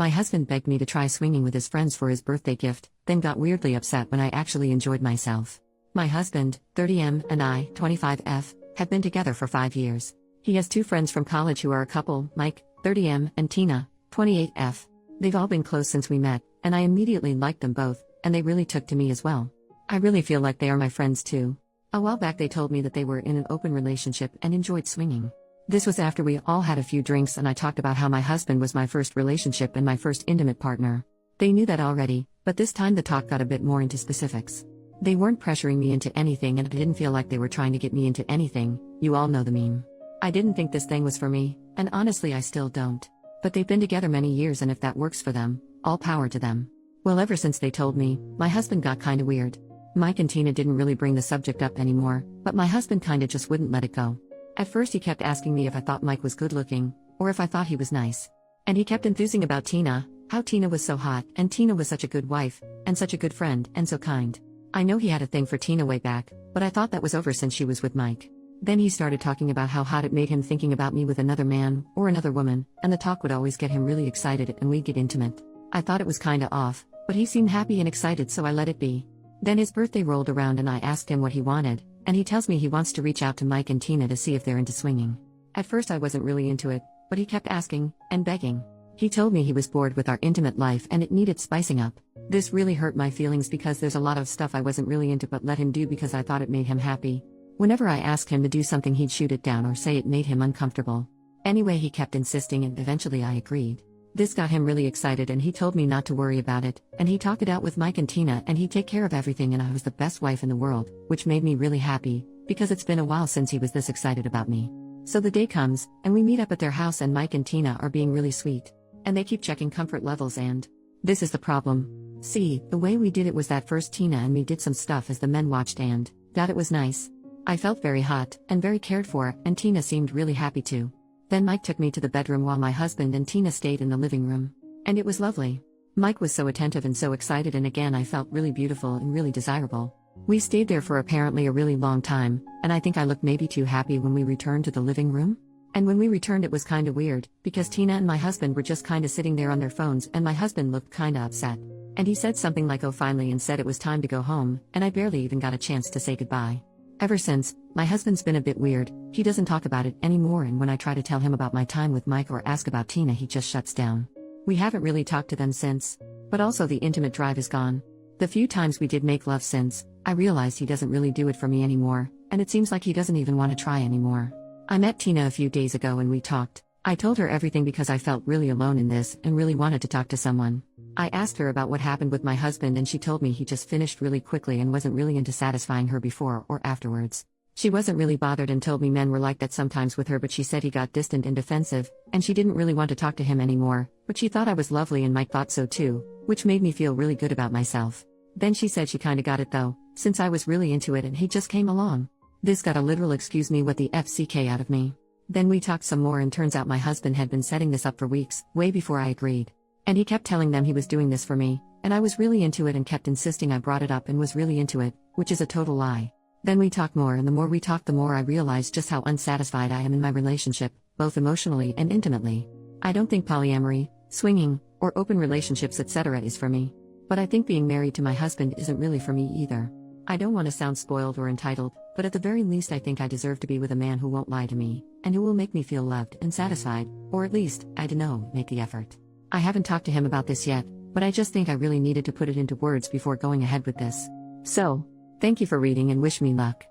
My husband begged me to try swinging with his friends for his birthday gift, then got weirdly upset when I actually enjoyed myself. My husband, 30M, and I, 25F, have been together for 5 years. He has 2 friends from college who are a couple, Mike, 30M, and Tina, 28F. They've all been close since we met, and I immediately liked them both, and they really took to me as well. I really feel like they are my friends too. A while back they told me that they were in an open relationship and enjoyed swinging. This was after we all had a few drinks and I talked about how my husband was my first relationship and my first intimate partner. They knew that already, but this time the talk got a bit more into specifics. They weren't pressuring me into anything and I didn't feel like they were trying to get me into anything. You all know the meme. I didn't think this thing was for me, and honestly I still don't. But they've been together many years and if that works for them, all power to them. Well, ever since they told me, my husband got kinda weird. Mike and Tina didn't really bring the subject up anymore, but my husband kinda just wouldn't let it go. At first he kept asking me if I thought Mike was good looking, or if I thought he was nice. And he kept enthusing about Tina, how Tina was so hot, and Tina was such a good wife, and such a good friend, and so kind. I know he had a thing for Tina way back, but I thought that was over since she was with Mike. Then he started talking about how hot it made him thinking about me with another man, or another woman, and the talk would always get him really excited and we'd get intimate. I thought it was kinda off, but he seemed happy and excited so I let it be. Then his birthday rolled around and I asked him what he wanted, and he tells me he wants to reach out to Mike and Tina to see if they're into swinging. At first I wasn't really into it, but he kept asking, and begging. He told me he was bored with our intimate life and it needed spicing up. This really hurt my feelings because there's a lot of stuff I wasn't really into but let him do because I thought it made him happy. Whenever I asked him to do something he'd shoot it down or say it made him uncomfortable. Anyway, he kept insisting and eventually I agreed. This got him really excited and he told me not to worry about it, and he talked it out with Mike and Tina and he'd take care of everything and I was the best wife in the world, which made me really happy, because it's been a while since he was this excited about me. So the day comes, and we meet up at their house and Mike and Tina are being really sweet. And they keep checking comfort levels and this is the problem. See, the way we did it was that first Tina and me did some stuff as the men watched and that it was nice. I felt very hot, and very cared for, and Tina seemed really happy too. Then Mike took me to the bedroom while my husband and Tina stayed in the living room. And it was lovely. Mike was so attentive and so excited and again I felt really beautiful and really desirable. We stayed there for apparently a really long time, and I think I looked maybe too happy when we returned to the living room. And when we returned it was kinda weird, because Tina and my husband were just kinda sitting there on their phones and my husband looked kinda upset. And he said something like oh finally and said it was time to go home, and I barely even got a chance to say goodbye. Ever since, my husband's been a bit weird. He doesn't talk about it anymore and when I try to tell him about my time with Mike or ask about Tina he just shuts down. We haven't really talked to them since. But also the intimate drive is gone. The few times we did make love since, I realized he doesn't really do it for me anymore, and it seems like he doesn't even want to try anymore. I met Tina a few days ago and we talked. I told her everything because I felt really alone in this and really wanted to talk to someone. I asked her about what happened with my husband and she told me he just finished really quickly and wasn't really into satisfying her before or afterwards. She wasn't really bothered and told me men were like that sometimes with her, but she said he got distant and defensive, and she didn't really want to talk to him anymore, but she thought I was lovely and Mike thought so too, which made me feel really good about myself. Then she said she kinda got it though, since I was really into it and he just came along. This got a literal excuse me what the FCK out of me. Then we talked some more and turns out my husband had been setting this up for weeks, way before I agreed. And he kept telling them he was doing this for me, and I was really into it and kept insisting I brought it up and was really into it, which is a total lie. Then we talked more and the more we talked the more I realized just how unsatisfied I am in my relationship, both emotionally and intimately. I don't think polyamory, swinging, or open relationships etc. is for me. But I think being married to my husband isn't really for me either. I don't want to sound spoiled or entitled, but at the very least I think I deserve to be with a man who won't lie to me, and who will make me feel loved and satisfied, or at least, I don't know, make the effort. I haven't talked to him about this yet, but I just think I really needed to put it into words before going ahead with this. So, thank you for reading and wish me luck.